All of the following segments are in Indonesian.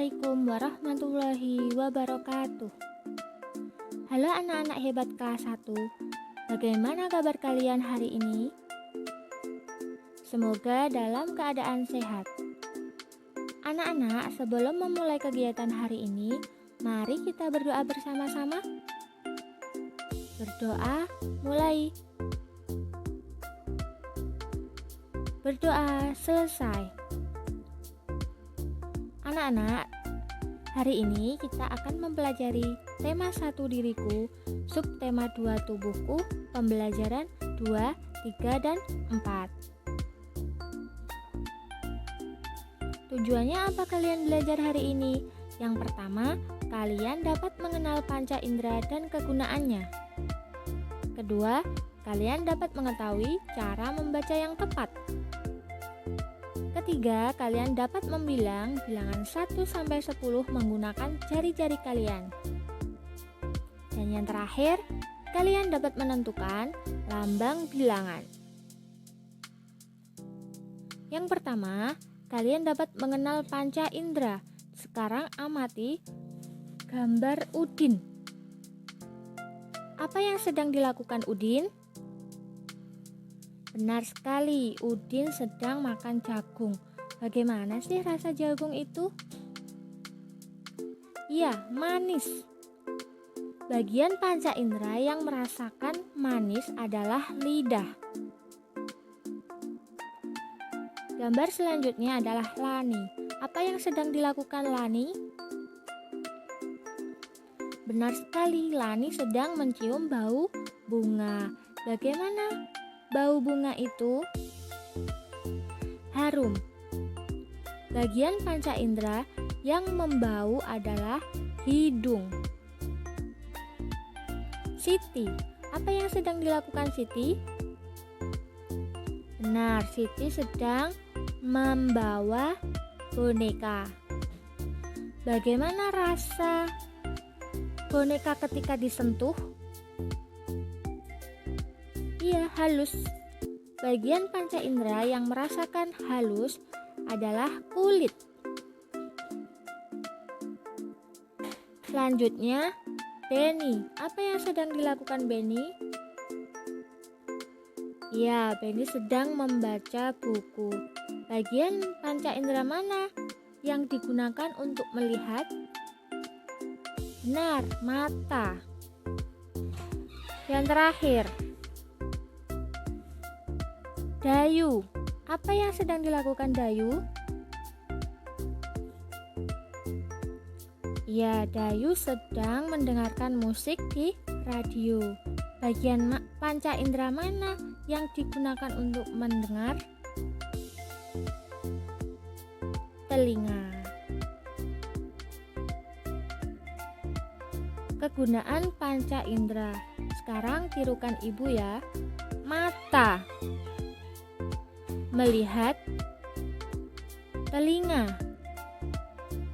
Assalamualaikum warahmatullahi wabarakatuh. Halo anak-anak hebat kelas 1. Bagaimana kabar kalian hari ini? Semoga dalam keadaan sehat. Anak-anak, sebelum memulai kegiatan hari ini, mari kita berdoa bersama-sama. Berdoa mulai. Berdoa selesai. Anak-anak, hari ini kita akan mempelajari tema 1 diriku, subtema 2 tubuhku, pembelajaran 2, 3, dan 4. Tujuannya apa kalian belajar hari ini? Yang pertama, kalian dapat mengenal panca indera dan kegunaannya. Kedua, kalian dapat mengetahui cara membaca yang tepat. Ketiga, kalian dapat membilang bilangan 1-10 menggunakan jari-jari kalian. Dan yang terakhir, kalian dapat menentukan lambang bilangan. Yang pertama, kalian dapat mengenal panca indera. Sekarang amati gambar Udin. Apa yang sedang dilakukan Udin? Benar sekali, Udin sedang makan jagung. Bagaimana sih rasa jagung itu? Iya, manis. Bagian panca indera yang merasakan manis adalah lidah. Gambar selanjutnya adalah Lani. Apa yang sedang dilakukan Lani? Benar sekali, Lani sedang mencium bau bunga. Bagaimana bau bunga itu? Harum. Bagian panca indera yang membau adalah hidung. Siti, apa yang sedang dilakukan Siti? Benar, Siti sedang membawa boneka. Bagaimana rasa boneka ketika disentuh? Iya, halus. Bagian panca indera yang merasakan halus adalah kulit. Selanjutnya, Beni. Apa yang sedang dilakukan Beni? Ya, Beni sedang membaca buku. Bagian panca indera mana yang digunakan untuk melihat? Benar, mata. Yang terakhir, Dayu. Apa yang sedang dilakukan Dayu? Ya, Dayu sedang mendengarkan musik di radio. Bagian panca indera mana yang digunakan untuk mendengar? Telinga. Kegunaan panca indera. Sekarang tirukan ibu ya. Mata, melihat, telinga,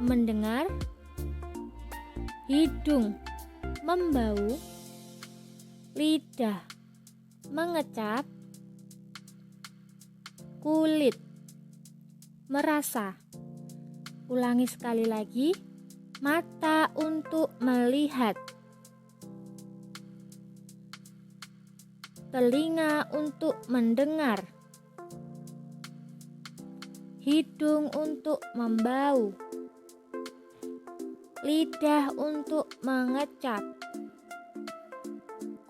mendengar, hidung, membau, lidah, mengecap, kulit, merasa. Ulangi sekali lagi, mata untuk melihat, telinga untuk mendengar, hidung untuk membau, lidah untuk mengecap,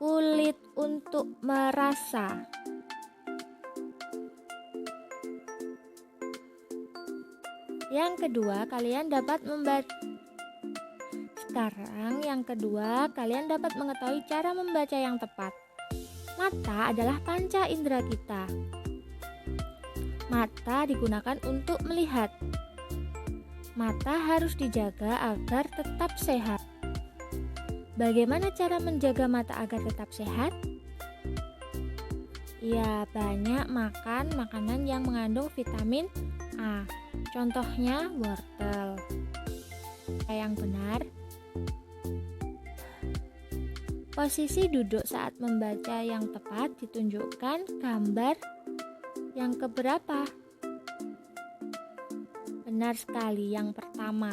kulit untuk merasa. Yang kedua, kalian dapat membaca. Sekarang yang kedua, kalian dapat mengetahui cara membaca yang tepat. Mata adalah panca indera kita. Mata digunakan untuk melihat. Mata harus dijaga agar tetap sehat. Bagaimana cara menjaga mata agar tetap sehat? Ya, banyak makan makanan yang mengandung vitamin A. Contohnya wortel. Yang benar. Posisi duduk saat membaca yang tepat ditunjukkan gambar yang keberapa? Benar sekali, yang pertama.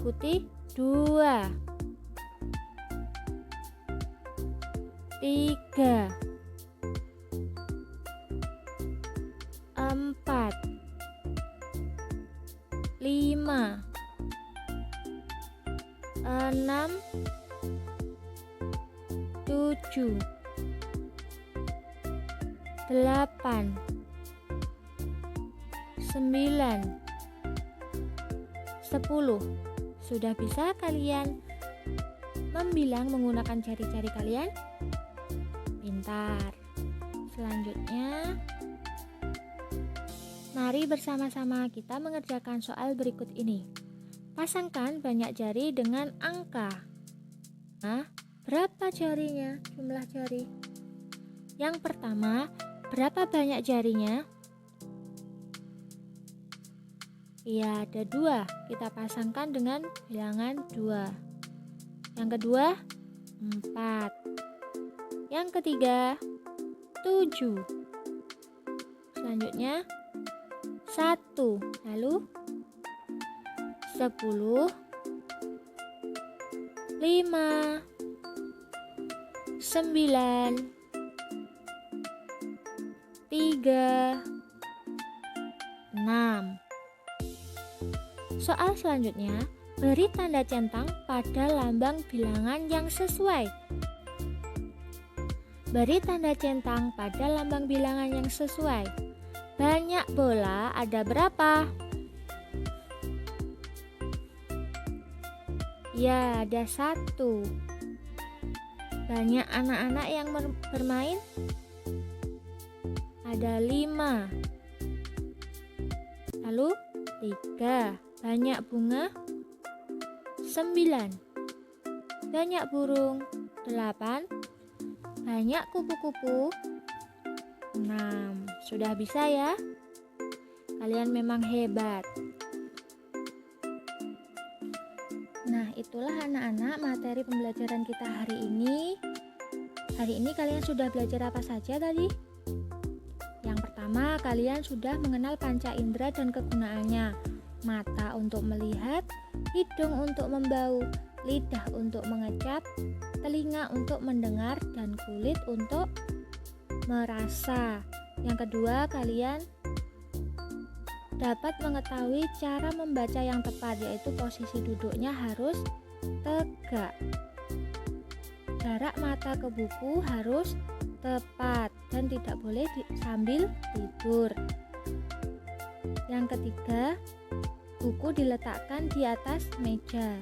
diikuti 2, 3, 4, 5, 6, 7, 8, 9, 10. Sudah bisa kalian membilang menggunakan jari-jari kalian? Pintar. Selanjutnya, mari bersama-sama kita mengerjakan soal berikut ini. Pasangkan banyak jari dengan angka. Nah, berapa jarinya? Jumlah jari. Yang pertama, berapa banyak jarinya? Iya, ada 2. Kita pasangkan dengan bilangan 2. Yang kedua, 4. Yang ketiga, 7. Selanjutnya, 1. Lalu 10, 5, 9, 3, 6. Soal selanjutnya, beri tanda centang pada lambang bilangan yang sesuai. Beri tanda centang pada lambang bilangan yang sesuai. Banyak bola ada berapa? Ya, ada 1. Banyak anak-anak yang bermain? Ada 5. Lalu 3. Banyak bunga? 9. Banyak burung? 8. Banyak kupu-kupu? 6. Sudah bisa ya? Kalian memang hebat. Nah, itulah anak-anak materi pembelajaran kita hari ini. Hari ini kalian sudah belajar apa saja tadi? Yang pertama, kalian sudah mengenal panca indera dan kegunaannya. Mata untuk melihat, hidung untuk membau, lidah untuk mengecap, telinga untuk mendengar, dan kulit untuk merasa. Yang kedua, kalian dapat mengetahui cara membaca yang tepat, yaitu posisi duduknya harus tegak. Jarak mata ke buku harus tepat dan tidak boleh sambil tidur. Yang ketiga, buku diletakkan di atas meja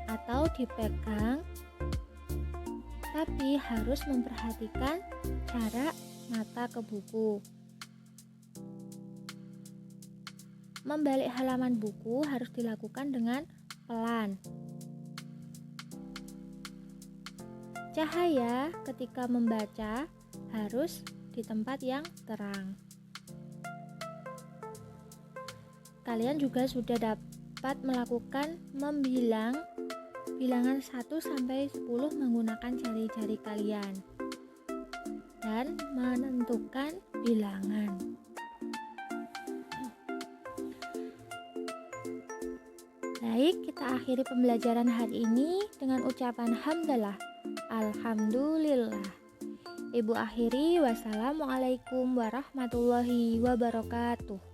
atau dipegang, tapi harus memperhatikan jarak mata ke buku. Membalik halaman buku harus dilakukan dengan pelan. Cahaya ketika membaca harus di tempat yang terang. Kalian juga sudah dapat melakukan membilang bilangan 1 sampai 10 menggunakan jari-jari kalian dan menentukan bilangan. Baik, kita akhiri pembelajaran hari ini dengan ucapan hamdalah. Alhamdulillah. Ibu akhiri, wassalamualaikum warahmatullahi wabarakatuh.